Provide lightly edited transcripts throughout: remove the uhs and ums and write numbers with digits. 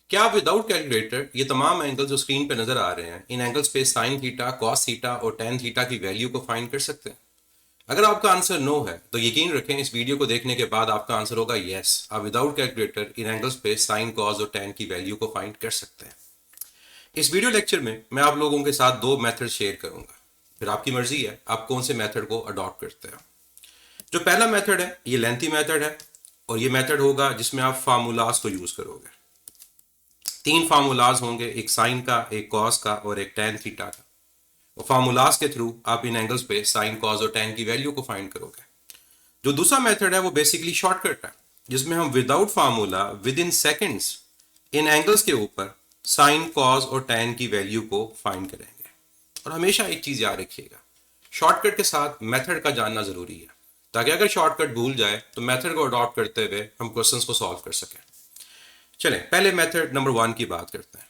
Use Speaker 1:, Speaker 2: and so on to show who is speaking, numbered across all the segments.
Speaker 1: क्या आप without calculator ये तमाम एंगल जो स्क्रीन पे नजर आ रहे हैं, इन एंगल्स पे साइन थीटा, कॉस थीटा और टेन थीटा की वैल्यू को फाइंड कर सकते हैं? अगर आपका आंसर नो है तो यकीन रखें इस वीडियो को देखने के बाद आपका आंसर होगा यस। आप विदाउट कैलकुलेटर इन एंगल्स पे साइन, कॉस और टेन की वैल्यू को फाइंड कर सकते हैं। इस वीडियो लेक्चर में मैं आप लोगों के साथ दो मेथड शेयर करूंगा, फिर आपकी मर्जी है आप कौन से मेथड को अडॉप्ट करते हैं। जो पहला मेथड है ये लेंथी मेथड है और ये मेथड होगा जिसमें आप फार्मूलाज को यूज करोगे। तीन फार्मूलाज होंगे, एक साइन का, एक कॉस का और एक टेन थीटा का। और फार्मूलाज के थ्रू आप इन एंगल्स पे साइन, कॉस और टेन की वैल्यू को फाइंड करोगे। जो दूसरा मेथड है वो बेसिकली शॉर्टकट है, जिसमें हम without formula with in seconds in angles के ऊपर साइन, कॉस और टेन की वैल्यू को फाइंड करेंगे। और हमेशा एक चीज याद रखिएगा, शॉर्टकट के साथ मेथड का जानना जरूरी है, ताकि अगर शॉर्टकट भूल जाए तो मेथड को अडॉप्ट करते हुए हम क्वेश्चंस को सॉल्व कर सकें। चलें पहले मेथड नंबर 1 की बात करते हैं।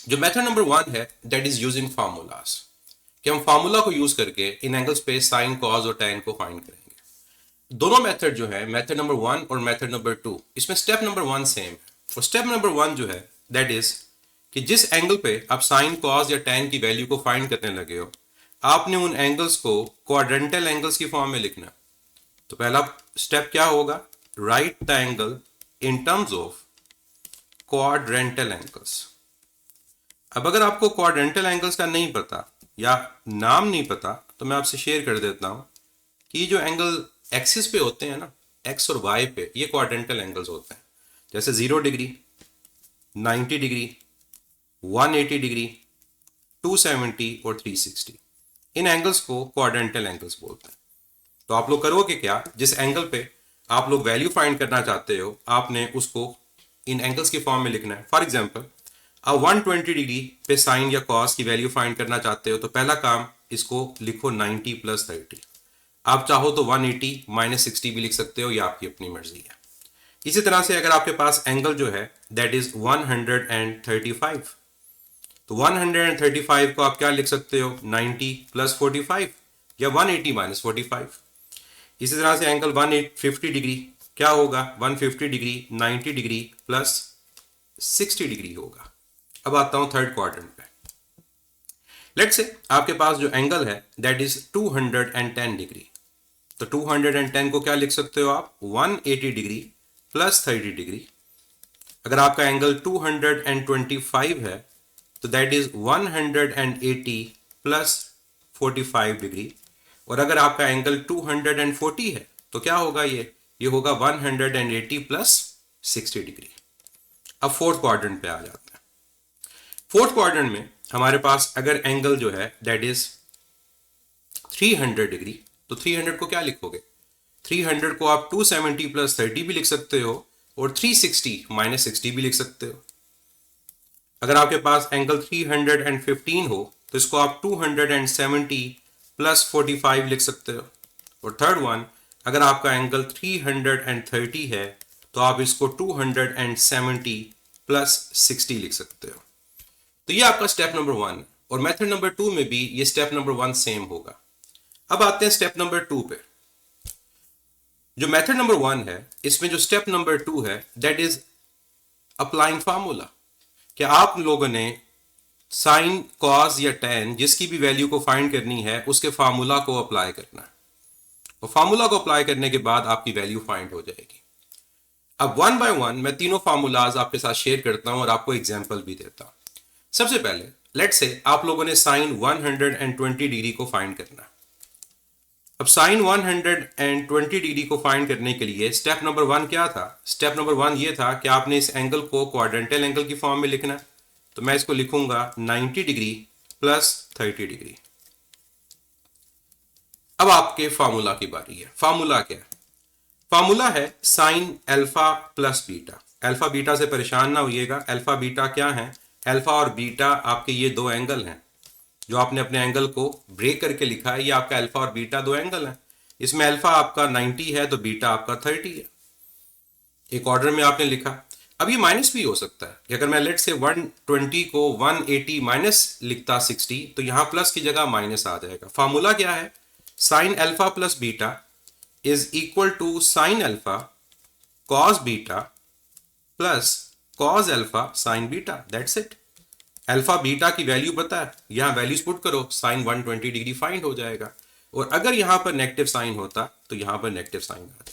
Speaker 1: जो मेथड नंबर 1 है दैट इज यूजिंग फार्मूलाज, कि हम फार्मूला को यूज करके इन एंगल्स पे साइन, कॉस और टेन को फाइंड करेंगे। दोनों मेथड जो है, मेथड नंबर 1 और मेथड नंबर 2, इसमें स्टेप नंबर 1 सेम है। और स्टेप नंबर 1 जो है दैट इज कि जिस एंगल पे आप साइन, कॉस या टेन की वैल्यू को फाइंड करने लगे हो, आपने उन एंगल्स को क्वाड्रेंटल एंगल्स की फॉर्म में लिखना। तो पहला स्टेप क्या होगा, right the angle in terms of quadrantal angles. अब अगर आपको क्वाड्रेंटल एंगल्स का नहीं पता या नाम नहीं पता तो मैं आपसे शेयर कर देता हूं कि जो एंगल एक्सिस पे होते हैं ना, एक्स और वाई पे, ये क्वाड्रेंटल एंगल्स होते हैं। जैसे 0 डिग्री, 90 डिग्री, 180 डिग्री, 270 और 360, इन एंगल्स को क्वाड्रेंटल एंगल्स बोलते हैं। तो आप लोग करोगे क्या, जिस एंगल पे आप लोग वैल्यू फाइंड करना चाहते हो आपने उसको इन एंगल्स की फॉर्म में लिखना है। फॉर एग्जाम्पल आप 120 डिग्री पे साइन या कॉस की वैल्यू फाइंड करना चाहते हो तो पहला काम इसको लिखो 90 प्लस 30। आप चाहो तो 180 माइनस 60 भी लिख सकते हो, ये आपकी अपनी मर्जी है। इसी तरह से अगर आपके पास एंगल जो है दैट इज 135, तो 135 को आप क्या लिख सकते हो, 90 प्लस 45 या 180 माइनस 45। इसी तरह से एंगल 150 डिग्री क्या होगा, 150 डिग्री 90 डिग्री प्लस 60 डिग्री होगा। अब आता हूं थर्ड क्वाड्रेंट पे। लेट्स से आपके पास जो एंगल है दैट इज 210 डिग्री, तो 210 को क्या लिख सकते हो आप, 180 डिग्री प्लस 30 डिग्री। अगर आपका एंगल 225 है तो दैट इज 180 प्लस 45 डिग्री। और अगर आपका एंगल 240 है तो क्या होगा, ये होगा 180 प्लस 60 डिग्री। अब फोर्थ क्वाड्रेंट पे आ जाते हैं। फोर्थ क्वाड्रेंट में हमारे पास अगर एंगल जो है दैट इज 300 डिग्री, तो 300 को क्या लिखोगे, 300 को आप 270 प्लस 30 भी लिख सकते हो और 360 माइनस 60 भी लिख सकते हो। अगर आपके पास एंगल 315 हो तो इसको आप 270 प्लस 45 लिख सकते हो। और थर्ड वन, अगर आपका एंगल 330 है तो आप इसको 270 प्लस 60 लिख सकते हो। तो ये आपका स्टेप नंबर 1 है और मेथड नंबर 2 में भी ये स्टेप नंबर 1 सेम होगा। अब आते हैं स्टेप नंबर 2 पे। जो मेथड नंबर 1 है इसमें जो स्टेप नंबर 2 है दैट इज अप्लाइंग फार्मूला। क्या आप लोगों ने साइन, कॉस या टेन जिसकी भी वैल्यू को फाइंड करनी है उसके फार्मूला को अप्लाई करना है और फार्मूला को अप्लाई करने के बाद आपकी वैल्यू फाइंड हो जाएगी। अब वन बाय वन मैं तीनों फार्मूलाज आपके साथ शेयर करता हूं और आपको एग्जांपल भी देता हूं। सबसे पहले लेट्स से आप लोगों ने साइन 120 डिग्री को फाइंड करना। अब साइन 120 डिग्री को फाइंड करने के लिए स्टेप नंबर 1 क्या था, स्टेप नंबर 1 ये था कि आपने इस एंगल को क्वाड्रेंटल एंगल की फॉर्म में लिखना। तो मैं इसको लिखूंगा 90 डिग्री प्लस 30 डिग्री। अब आपके फार्मूला की बारी है। फार्मूला क्या है, फार्मूला है sine alpha plus beta. Alpha beta से परेशान ना होइएगा, अल्फा बीटा क्या है, अल्फा और बीटा आपके ये दो एंगल हैं जो आपने अपने एंगल को ब्रेक करके लिखा है। ये आपका अल्फा और बीटा दो एंगल हैं। इसमें अल्फा आपका 90 है तो बीटा आपका 30 है। एक ऑर्डर में आपने लिखा। अब ये माइनस भी हो सकता है कि अगर मैं लेट से 120 को 180 माइनस लिखता 60 तो यहां प्लस की जगह माइनस आ जाएगा। फार्मूला क्या है, sine alpha plus beta is equal to sine alpha cos beta plus cos alpha sine beta, that's it. Alpha beta की वैल्यू पता है, यहां वैल्यूज पुट करो, साइन 120 डिग्री फाइंड हो जाएगा। और अगर यहां पर नेगेटिव साइन होता तो यहां पर नेगेटिव साइन आ जाएगा।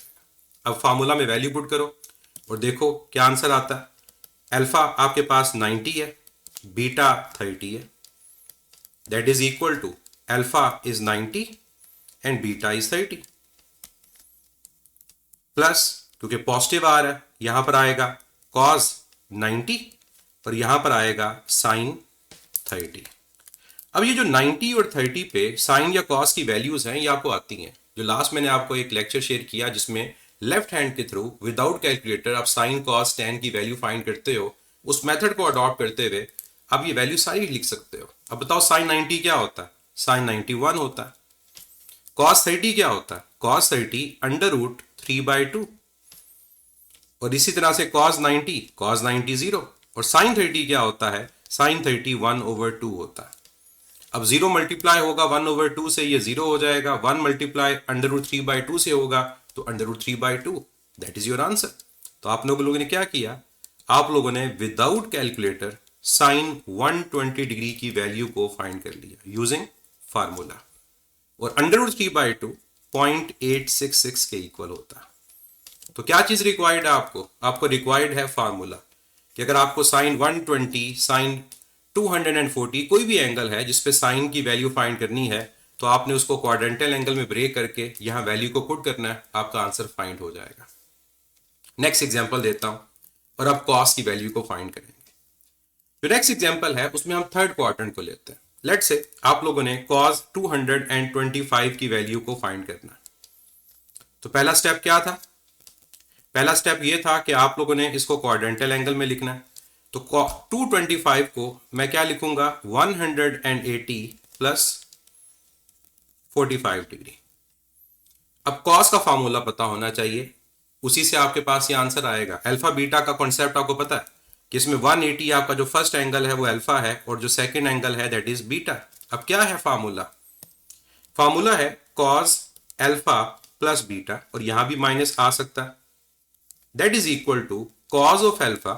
Speaker 1: अब फार्मूला में वैल्यू पुट करो और देखो क्या आंसर आता है। अल्फा आपके पास 90 है, बीटा 30 है, that is equal to alpha is 90 and beta is 30 plus, क्योंकि पॉजिटिव आ रहा है यहां पर आएगा कॉस 90 और यहां पर आएगा साइन 30। अब ये जो 90 और 30 पे साइन या कॉस की वैल्यूज हैं ये आपको आती हैं। जो लास्ट मैंने आपको एक लेक्चर शेयर किया जिसमें लेफ्ट हैंड के थ्रू विदाउट कैलकुलेटर आप साइन कॉस टेन की वैल्यू फाइंड करते हो, उस मेथड को अडॉप्ट करते हुए आप ये वैल्यू सारी लिख सकते हो। अब बताओ साइन 90 क्या होता है, साइन 91 होता है। कॉस 30 क्या होता है, कॉस 30 अंडर रूट 3/2। और इसी तरह से कॉस 90 0। और साइन 30 क्या होता है, साइन 30 1/2 होता है। अब 0 मल्टीप्लाई होगा 1/2 से, ये 0 हो जाएगा। 1 मल्टीप्लाई अंडर रूट 3/2 से होगा तो under root 3/2, that is your answer. तो आप लोगों ने क्या किया, आप लोगों ने विदाउट कैलकुलेटर साइन 120 डिग्री की वैल्यू को फाइंड कर लिया यूजिंग फार्मूला। और अंडर रूट 3/2 0.866 के इक्वल होता है। तो क्या चीज रिक्वायर्ड है आपको, आपको रिक्वायर्ड है फार्मूला कि अगर आपको साइन 120, साइन 240 कोई भी एंगल है जिसपे साइन की वैल्यू फाइंड करनी है तो आपने उसको क्वाड्रेंटल एंगल में ब्रेक करके यहां वैल्यू को पुट करना है, आपका आंसर फाइंड हो जाएगा। नेक्स्ट एग्जांपल देता हूं और अब कॉस की वैल्यू को फाइंड करेंगे। जो नेक्स्ट एग्जांपल है उसमें हम थर्ड क्वाड्रेंट को लेते हैं। लेट्स से आप लोगों ने कॉस 225 की वैल्यू को फाइंड करना है। तो पहला स्टेप क्या था, पहला स्टेप ये था कि आप लोगों ने इसको क्वाड्रेंटल एंगल में लिखना है। तो 225 को मैं क्या लिखूंगा, 180 प्लस 45 डिग्री। अब कॉस का फॉर्मूला पता होना चाहिए, उसी से आपके पास ये आंसर आएगा। अल्फा बीटा का कॉन्सेप्ट आपको पता है कि इसमें 180 आपका जो फर्स्ट एंगल है वो अल्फा है और जो सेकंड एंगल है दैट इज बीटा। अब क्या है फार्मूला, फार्मूला है कॉस अल्फा प्लस बीटा, और यहां भी माइनस आ सकता है, that is equal to cos of alpha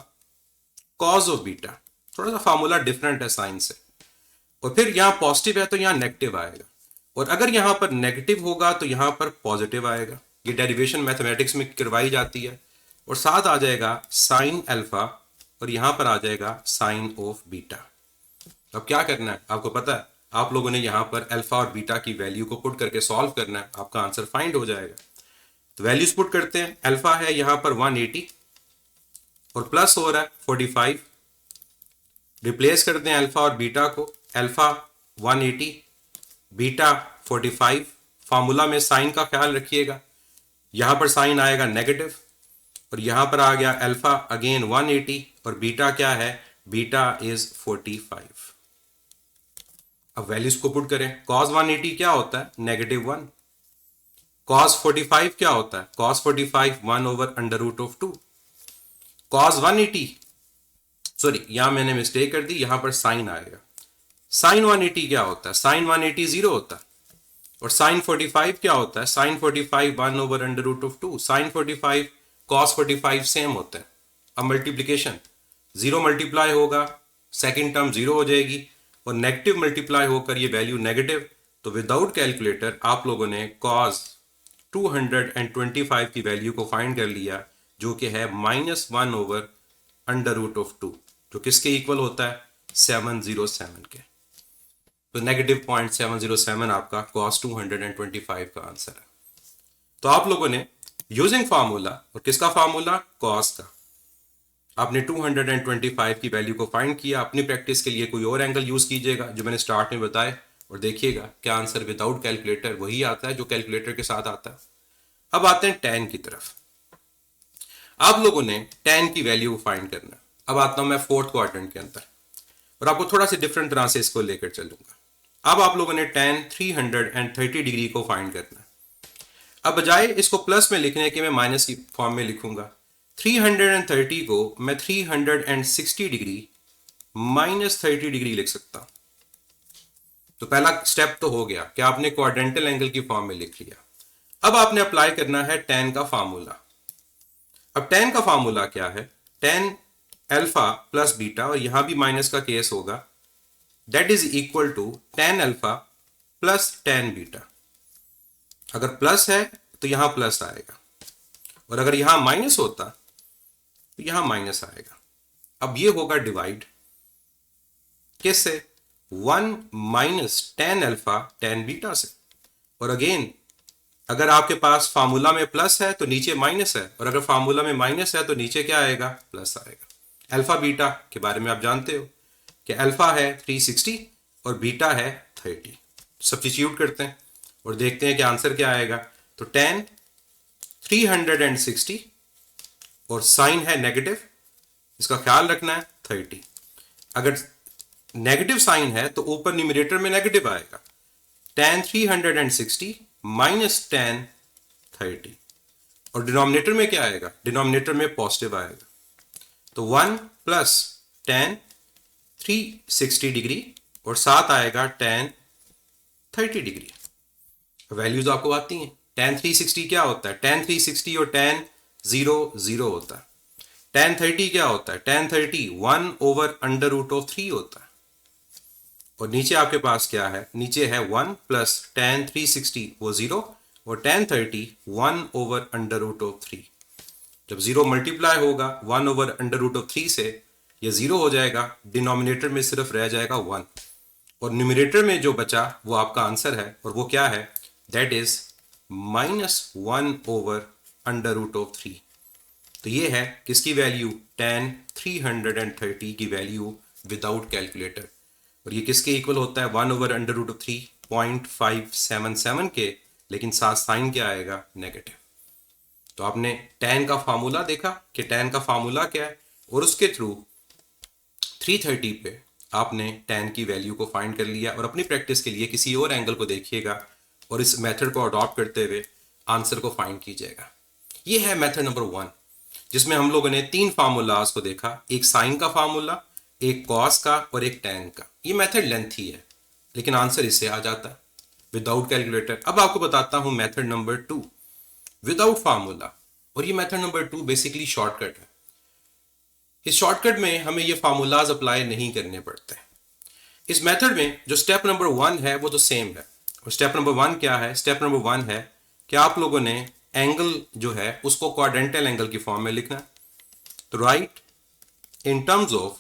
Speaker 1: cos of beta. थोड़ा सा फार्मूला डिफरेंट है साइन से। और फिर यहां पॉजिटिव है तो यहां नेगेटिव आएगा, और अगर यहां पर नेगेटिव होगा तो यहां पर पॉजिटिव आएगा। ये डेरिवेशन मैथमेटिक्स में करवाई जाती है। और साथ आ जाएगा साइन अल्फा और यहां पर आ जाएगा साइन ऑफ बीटा। अब क्या करना है आपको पता है, आप लोगों ने यहां पर अल्फा और बीटा की वैल्यू को पुट करके सॉल्व करना है, आपका आंसर फाइंड हो जाएगा। तो वैल्यूज पुट करते हैं, अल्फा है यहां पर 180 और प्लस हो रहा है 45। रिप्लेस करते हैं अल्फा और बीटा को, अल्फा 180 बीटा 45। फार्मूला में साइन का ख्याल रखिएगा, यहां पर साइन आएगा नेगेटिव और यहां पर आ गया अल्फा अगेन 180 और बीटा क्या है, बीटा इज 45। अब वैल्यूज को पुट करें, cos 180 क्या होता है, -1। cos 45 क्या होता है, cos 45 1/√2। cos 180 सॉरी यहां मैंने मिस्टेक कर दी, यहां पर साइन आएगा। साइन 180 क्या होता है, साइन 180 0 होता है। और साइन 45 क्या होता है, साइन 45 1/√2। साइन 45 cos 45 सेम होता है। अब मल्टीप्लीकेशन, 0 मल्टीप्लाई होगा, सेकंड टर्म 0 हो जाएगी और नेगेटिव मल्टीप्लाई होकर ये वैल्यू नेगेटिव। तो विदाउट कैलकुलेटर आप लोगों ने cos 225 की वैल्यू को फाइंड कर लिया, जो कि है -1/√2, जो किसके इक्वल होता है, 707 के। तो -0.707 आपका cos 225 का आंसर है। तो आप लोगों ने यूजिंग फार्मूला, और किसका फार्मूला, cos का, आपने 225 की वैल्यू को फाइंड किया। अपनी प्रैक्टिस के लिए कोई और एंगल यूज कीजिएगा जो मैंने स्टार्ट में बताया, और देखिएगा क्या आंसर विदाउट कैलकुलेटर वही आता है जो कैलकुलेटर के साथ आता है। अब आते हैं tan की तरफ। आप लोगों ने tan की वैल्यू फाइंड करना। अब आता हूं मैं फोर्थ क्वाड्रेंट के अंदर, और आपको थोड़ा सा डिफरेंट तरह से इसको लेकर चलूंगा। अब आप लोगों ने tan 330 डिग्री को फाइंड करना। अब बजाय इसको प्लस में लिखने के मैं माइनस की फॉर्म में लिखूंगा। 330 को मैं 360 डिग्री -30 डिग्री लिख सकता हूं। तो पहला स्टेप तो हो गया कि आपने क्वाड्रेंटल एंगल की फॉर्म में लिख लिया। अब आपने अप्लाई करना है tan का फार्मूला। अब tan का फार्मूला क्या है, tan अल्फा प्लस बीटा, और यहां भी माइनस का केस होगा, that is equal to tan alpha plus tan beta. अगर प्लस है तो यहां प्लस आएगा, और अगर यहां माइनस होता तो यहां माइनस आएगा। अब ये होगा डिवाइड किससे? 1 minus tan alpha tan beta से। और अगेन अगर आपके पास फार्मूला में प्लस है तो नीचे माइनस है, और अगर फार्मूला में माइनस है तो नीचे क्या आएगा? प्लस आएगा। अल्फा बीटा के बारे में आप जानते हो कि अल्फा है 360 और बीटा है 30। सब्स्टिट्यूट करते हैं और देखते हैं कि आंसर क्या आएगा। तो टेन 360 और साइन है नेगेटिव, इसका ख्याल रखना है 30। अगर नेगेटिव साइन है तो ऊपर न्यूमरेटर में नेगेटिव आएगा, टेन 360 माइनस टेन 30, और डिनोमिनेटर में क्या आएगा? डिनोमिनेटर में पॉजिटिव आएगा। तो 1 प्लस टेन 360 डिग्री और साथ आएगा टेन 30 डिग्री। वैल्यूज आपको आती हैं। टेन 360 क्या होता है? टेन 360 और टेन 0 होता है। टेन 30 क्या होता है? Tan 30 1 over under root of 3 होता है। और नीचे आपके पास क्या है? नीचे है 1 प्लस टेन 360 वो 0, और tan 30 1 over under root of 3। जब 0 मल्टीप्लाई होगा 1 ओवर अंडर रूट ऑफ 3 से, ये 0 हो जाएगा, डिनोमिनेटर में सिर्फ रह जाएगा 1, और न्यूमरेटर में जो बचा वो आपका आंसर है, और वो क्या है? That is minus 1 over under root of 3। तो ये है किसकी वैल्यू? टेन 330 की वैल्यू विदाउट कैलकुलेटर। और ये किसके इक्वल होता है? 1 ओवर अंडर रूट ऑफ 3, 0.577 के, लेकिन साथ साइन क्या आएगा? नेगेटिव। तो आपने टेन का फार्मूला देखा कि टेन का फार्मूला क्या है, और उसके थ्रू 330 पे आपने टेन की वैल्यू को फाइंड कर लिया। और अपनी प्रैक्टिस के लिए किसी और एंगल को देखिएगा और इस मेथड को अडॉप्ट करते हुए आंसर को फाइंड कीजिएगा। ये है मेथड नंबर 1, जिसमें हम लोगों ने 3 फार्मूलाज को देखा, एक साइन का फार्मूला, एक कॉस का और एक टेन का। ये मेथड लेंथी है, लेकिन आंसर इससे आ जाता है विदाउट कैलकुलेटर। अब आपको बताता हूं मेथड नंबर 2 विदाउट फार्मूला, और ये मेथड नंबर 2 बेसिकली शॉर्टकट है। इस शॉर्टकट में हमें ये फार्मूलाज अप्लाई नहीं करने पड़ते। इस मेथड में जो स्टेप नंबर 1 है वो तो सेम है। और स्टेप नंबर 1 क्या है? स्टेप नंबर 1 है कि आप लोगों ने एंगल जो है उसको क्वाड्रेंटल एंगल की फॉर्म में लिखना है। तो right in terms of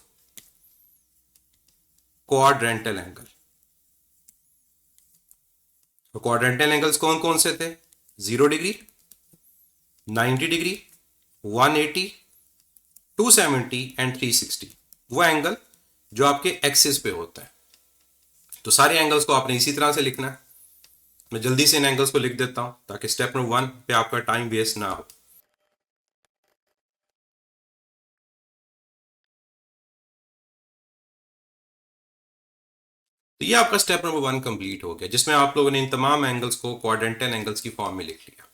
Speaker 1: quadrantal angle. तो क्वाड्रेंटल एंगल्स कौन कौन से थे? 0 डिग्री, 90 डिग्री, 180, 270 एंड 360। वो एंगल जो आपके एक्सिस पे होता है। तो सारे एंगल्स को आपने इसी तरह से लिखना है। मैं जल्दी से इन एंगल्स को लिख देता हूं ताकि स्टेप नंबर 1 पे आपका टाइम वेस्ट ना हो। तो ये आपका स्टेप नंबर 1 कंप्लीट हो गया, जिसमें आप लोगों ने इन तमाम एंगल्स को क्वाड्रेंटल एंगल्स की फॉर्म में लिख लिया।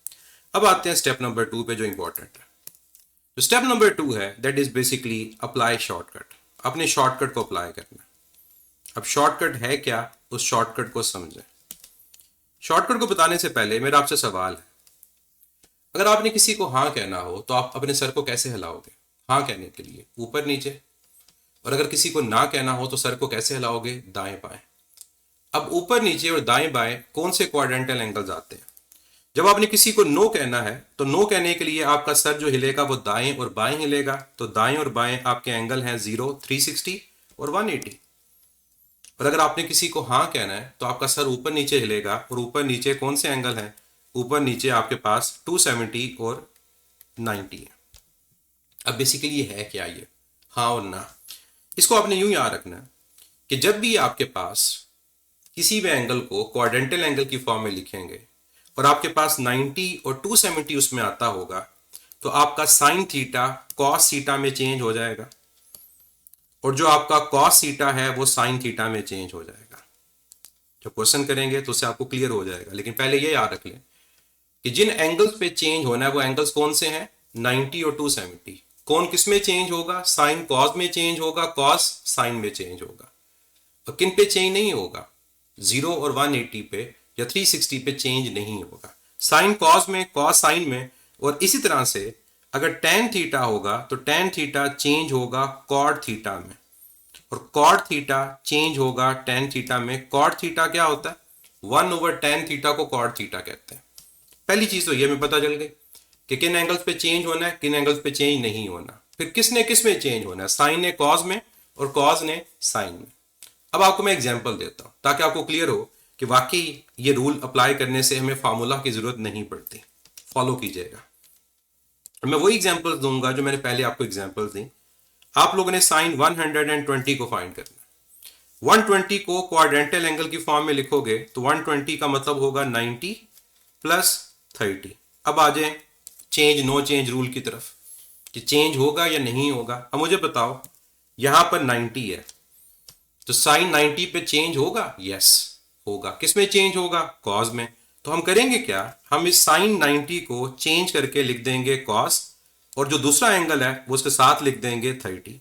Speaker 1: अब आते हैं स्टेप नंबर 2 पे, जो इंपॉर्टेंट है। तो स्टेप नंबर 2 है that is basically apply shortcut. अपने शॉर्टकट को अप्लाई करना। अब शॉर्टकट है क्या, उस शॉर्टकट को समझें। शॉर्टकट को बताने से पहले मेरा आपसे सवाल है, अगर आपने किसी को हाँ कहना हो तो आप अपने सर को कैसे हिलाओगे? हाँ कहने के लिए ऊपर नीचे। और अगर किसी को ना कहना हो तो सर को कैसे हिलाओगे? दाएं बाएं। अब ऊपर नीचे और दाएं बाएं कौन से क्वाड्रेंटल एंगल्स आते हैं? जब आपने किसी को नो कहना है तो नो कहने के लिए आपका सर जो हिलेगा वो दाएं और बाएं हिलेगा। तो दाएं और बाएं आपके एंगल हैं 0, 360 और 180। और अगर आपने किसी को हाँ कहना है तो आपका सर ऊपर नीचे हिलेगा, और ऊपर नीचे कौन से एंगल हैं? ऊपर नीचे आपके पास 270 और 90 है। अब बेसिकली ये है क्या? ये हाँ और ना। इसको आपने यूं याद रखना कि जब भी आपके पास किसी भी एंगल को क्वाड्रेंटल एंगल की फॉर्म में लिखेंगे और आपके पास 90 और 270 उसमें आता होगा, तो आपका साइन थीटा कॉस थीटा में चेंज हो जाएगा, और जो आपका कॉस थीटा है वो साइन थीटा में चेंज हो जाएगा। जब क्वेश्चन करेंगे तो उससे आपको क्लियर हो जाएगा। लेकिन पहले ये याद रख लें कि जिन एंगल्स पे चेंज होना है वो एंगल्स कौन से हैं? 90 और 270। कौन किस में चेंज होगा? साइन कॉस में चेंज होगा, कॉस साइन में चेंज होगा। और किन पे चेंज नहीं होगा? 0 और 180 पे या 360 पे चेंज नहीं होगा। साइन कॉस में, कॉस साइन में, और इसी तरह से अगर टेन थीटा होगा तो टेन थीटा चेंज होगा कॉट थीटा में, और कॉट थीटा चेंज होगा टेन थीटा में। कॉट थीटा क्या होता है? 1/tan थीटा को कॉट थीटा कहते हैं। पहली चीज तो ये हमें पता चल गई कि किन एंगल्स पे चेंज होना है, किन एंगल्स पे चेंज नहीं होना। फिर किसने किस में चेंज होना है? साइन ने कॉज में और कॉज ने साइन में। अब आपको मैं एग्जांपल देता हूं ताकि आपको क्लियर हो कि वाकई ये रूल अप्लाई करने से हमें फार्मूला की जरूरत नहीं पड़ती। फॉलो कीजिएगा। मैं वही एग्जांपल दूंगा जो मैंने पहले आपको एग्जांपल दी। आप लोगों ने साइन 120 को फाइंड करना है। 120 को क्वाड्रेंटल एंगल की फॉर्म में लिखोगे तो 120 का मतलब होगा 90 प्लस 30। अब आ जाए चेंज नो चेंज रूल की तरफ कि चेंज होगा या नहीं होगा। अब मुझे बताओ, यहां पर 90 है तो साइन 90 पे चेंज होगा? यस होगा। किस में चेंज होगा? कॉस में। तो हम करेंगे क्या, हम इस साइन 90 को चेंज करके लिख देंगे कॉस, और जो दूसरा एंगल है वो उसके साथ लिख देंगे 30।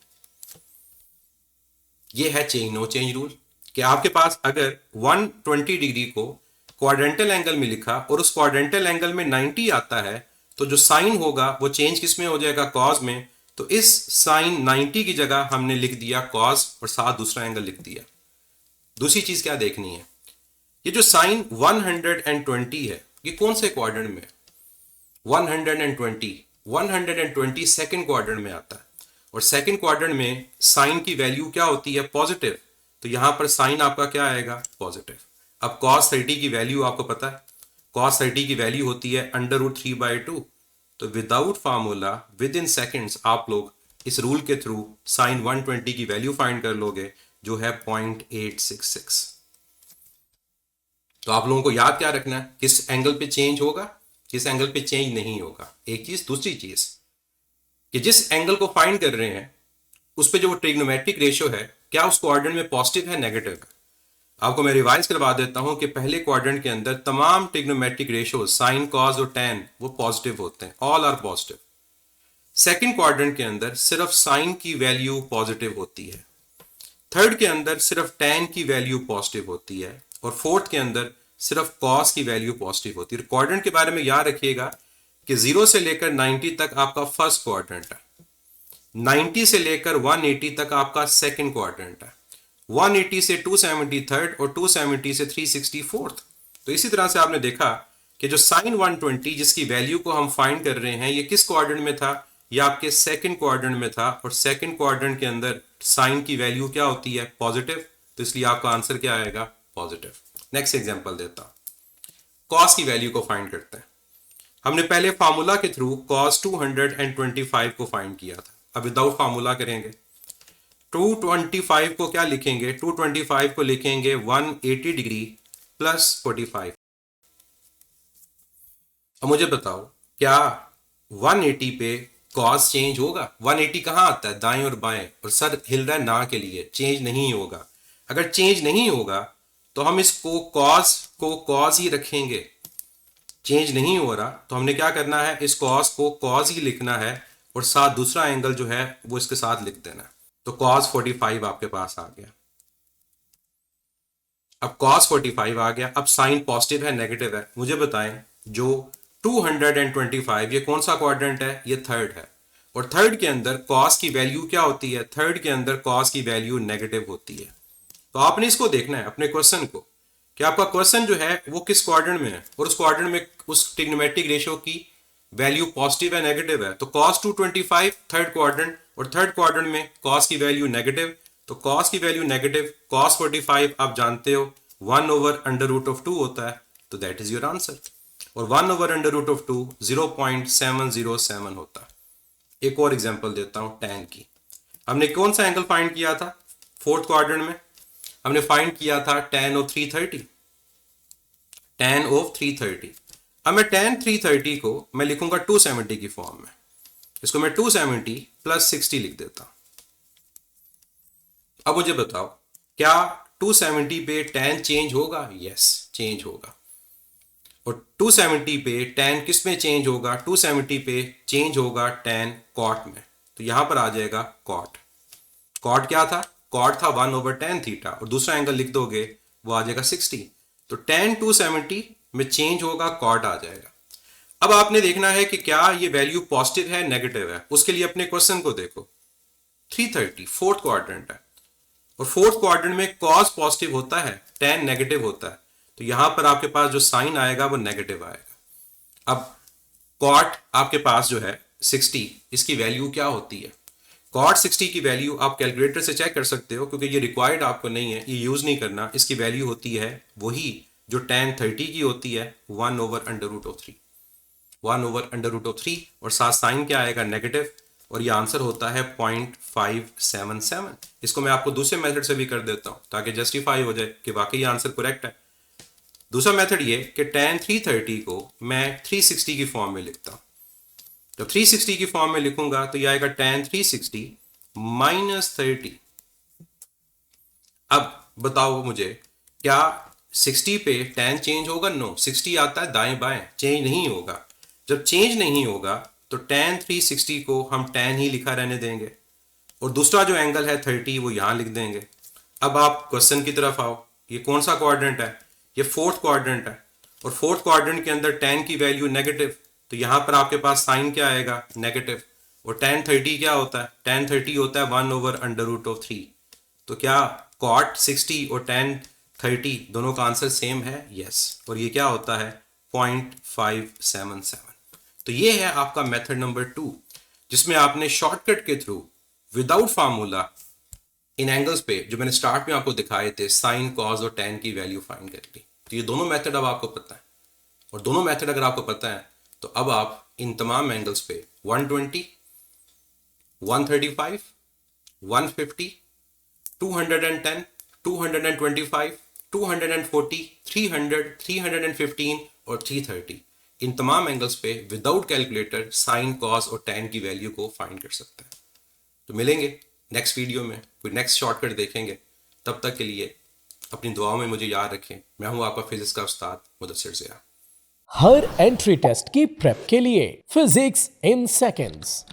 Speaker 1: ये है चेंज नो चेंज रूल कि आपके पास अगर 120 डिग्री को क्वाड्रेंटल एंगल में लिखा और उस क्वाड्रेंटल एंगल में 90 आता है तो जो साइन होगा वो चेंज किस में हो जाएगा? कॉस में। तो इस साइन 90 की जगह हमने लिख दिया कॉस और साथ दूसरा एंगल लिख दिया। दूसरी चीज क्या देखनी है, ये जो साइन 120 है ये कौन से क्वाड्रेंट में? 120 सेकंड क्वाड्रेंट में आता है, और सेकंड क्वाड्रेंट में साइन की वैल्यू क्या होती है? पॉजिटिव। तो यहां पर साइन आपका क्या आएगा? पॉजिटिव। अब cos 30 की वैल्यू आपको पता है, cos 30 की वैल्यू होती है √3/2। तो without formula with in seconds आप लोग इस रूल के थ्रू साइन 120 की वैल्यू फाइंड कर लोगे जो है 0.866। तो आप लोगों को याद क्या रखना है, किस एंगल पे चेंज होगा, किस एंगल पे चेंज नहीं होगा। एक चीज। दूसरी चीज कि जिस एंगल को फाइंड कर रहे हैं उस पे जो ट्रिग्नोमेट्रिक रेशियो है क्या उस क्वाड्रेंट में पॉजिटिव है नेगेटिव है? आपको मैं रिवाइज करवा देता हूं कि पहले क्वाड्रेंट के अंदर तमाम ट्रिग्नोमेट्रिक रेशियो साइन कॉस और टैन वो पॉजिटिव होते हैं, all are positive. Second quadrant के अंदर सिर्फ साइन की वैल्यू पॉजिटिव होती है, थर्ड के अंदर सिर्फ टैन की वैल्यू पॉजिटिव होती है, और फोर्थ के अंदर सिर्फ कॉस की वैल्यू पॉजिटिव होती है। क्वाड्रेंट के बारे में याद रखिएगा कि 0 से लेकर 90 तक आपका फर्स्ट क्वाड्रेंट है, 90 से लेकर 180 तक आपका सेकंड क्वाड्रेंट है, 180 से 270 थर्ड, और 270 से 360 फोर्थ। तो इसी तरह से आपने देखा कि जो साइन 120 जिसकी वैल्यू को हम फाइंड कर रहे हैं ये किस क्वाड्रेंट में था? ये आपके सेकंड क्वाड्रेंट में था, और सेकंड क्वाड्रेंट के अंदर साइन की वैल्यू क्या होती है? पॉजिटिव। तो इसलिए आपका आंसर क्या आएगा? पॉजिटिव। नेक्स्ट एग्जांपल देता हूं, कॉस की वैल्यू को फाइंड करते हैं। हमने पहले फार्मूला के थ्रू कॉस 225 को फाइंड किया था। अब विदाउट फार्मूला करेंगे। 225 को क्या लिखेंगे? 225 को लिखेंगे 180 डिग्री प्लस 45। अब मुझे बताओ क्या 180 पे कॉस चेंज होगा? 180 कहां आता है? दाएं और बाएं, और सर हिल रहा है ना के लिए, चेंज नहीं होगा। अगर चेंज नहीं होगा तो हम इसको कॉस ही रखेंगे। चेंज नहीं हो रहा तो हमने क्या करना है, इस कॉस को कॉस ही लिखना है, और साथ दूसरा एंगल जो है वो इसके साथ लिख देना है। तो cos 45 आपके पास आ गया। अब cos 45 आ गया। अब साइन पॉजिटिव है नेगेटिव है? मुझे बताएं, जो 225 ये कौन सा क्वाड्रेंट है? ये थर्ड है, और थर्ड के अंदर cos की वैल्यू क्या होती है? थर्ड के अंदर cos की वैल्यू नेगेटिव होती है। तो आपने इसको देखना है अपने क्वेश्चन को कि आपका क्वेश्चन जो है वो किस क्वाड्रेंट में है, और उस क्वाड्रेंट में उस ट्रिग्नोमेट्रिक रेशियो की वैल्यू पॉजिटिव है नेगेटिव है। तो cos 225 थर्ड क्वाड्रेंट, और थर्ड क्वाड्रेंट में cos की वैल्यू नेगेटिव। तो cos की वैल्यू नेगेटिव, cos 45 आप जानते हो 1/√2 होता है, तो दैट इज योर आंसर। और 1/√2 0.707 होता है। एक और एग्जांपल देता हूं टैन की। हमने कौन सा एंगल फाइंड किया था फोर्थ क्वाड्रेंट में? हमने फाइंड किया था tan of 330, tan of 330। अब मैं tan 330 को मैं लिखूंगा 270 की फॉर्म में, इसको मैं 270 प्लस 60 लिख देता हूं। अब मुझे बताओ क्या 270 पे tan चेंज होगा? यस चेंज होगा। और 270 पे tan किस में चेंज होगा? 270 पे चेंज होगा tan cot में। तो यहां पर आ जाएगा cot। cot क्या था? cot था 1/tan थीटा, और दूसरा एंगल लिख दोगे वो आ जाएगा 60। तो tan 270 में चेंज होगा cot आ जाएगा। अब आपने देखना है कि क्या ये वैल्यू पॉजिटिव है नेगेटिव है। उसके लिए अपने क्वेश्चन को देखो, 330 फोर्थ क्वाड्रेंट है और फोर्थ क्वाड्रेंट में कॉस पॉजिटिव होता है, tan नेगेटिव होता है, तो यहां पर आपके पास जो साइन आएगा वो नेगेटिव आएगा। अब कॉट आपके पास जो है 60, इसकी वैल्यू क्या होती है? कॉट 60 की वैल्यू आप कैलकुलेटर से चेक कर सकते हो, क्योंकि ये रिक्वायर्ड आपको नहीं है, ये यूज नहीं करना। इसकी वैल्यू होती है वही जो tan 30 की होती है, 1/√3, 1/√3, और साथ साइन क्या आएगा? नेगेटिव, और ये आंसर होता है 0.577। इसको मैं आपको दूसरे मेथड से भी कर देता हूं ताकि जस्टिफाई हो जाए कि वाकई आंसर करेक्ट है। दूसरा मेथड ये कि tan 330 को मैं 360 की फॉर्म में लिखता हूं। जब 360 की फॉर्म में लिखूंगा तो ये आएगा tan 360 -30। अब बताओ मुझे, क्या 60 पे tan चेंज होगा? नो, 60 आता है दाएं बाएं, चेंज नहीं होगा। जब चेंज नहीं होगा तो tan 360 को हम tan ही लिखा रहने देंगे, और दूसरा जो एंगल है 30 वो यहां लिख देंगे। अब आप क्वेश्चन की तरफ आओ, ये कौन सा क्वाड्रेंट है? ये फोर्थ क्वाड्रेंट है, और फोर्थ क्वाड्रेंट के अंदर tan की वैल्यू नेगेटिव, तो यहां पर आपके पास साइन क्या आएगा? नेगेटिव। और tan 30 क्या होता है? tan 30 होता है 1/√3। तो क्या cot 60 और tan 30 दोनों का आंसर सेम है? यस। और ये क्या होता है? 0.577। तो ये है आपका मेथड नंबर 2, जिसमें आपने शॉर्टकट के थ्रू विदाउट फार्मूला इन एंगल्स पे, जो मैंने स्टार्ट में आपको दिखाए थे, साइन, कॉस और tan की वैल्यू फाइंड कर ली। तो ये दोनों मेथड अब आपको पता है, और दोनों मेथड अगर आपको पता है तो अब आप इन तमाम एंगल्स पे 120, 135, 150, 210, 225, 240, 300, 315 और 330, इन तमाम एंगल्स पे विदाउट कैलकुलेटर साइन, कॉस और tan की वैल्यू को फाइंड कर सकते हैं। तो मिलेंगे नेक्स्ट वीडियो में, कोई नेक्स्ट शॉर्टकट देखेंगे। तब तक के लिए अपनी दुआओं में मुझे याद रखें। मैं हूं आपका फिजिक्स का उस्ताद मुदस्सिर ज़िया।
Speaker 2: हर एंट्री टेस्ट की प्रेप के लिए फिजिक्स इन सेकंड्स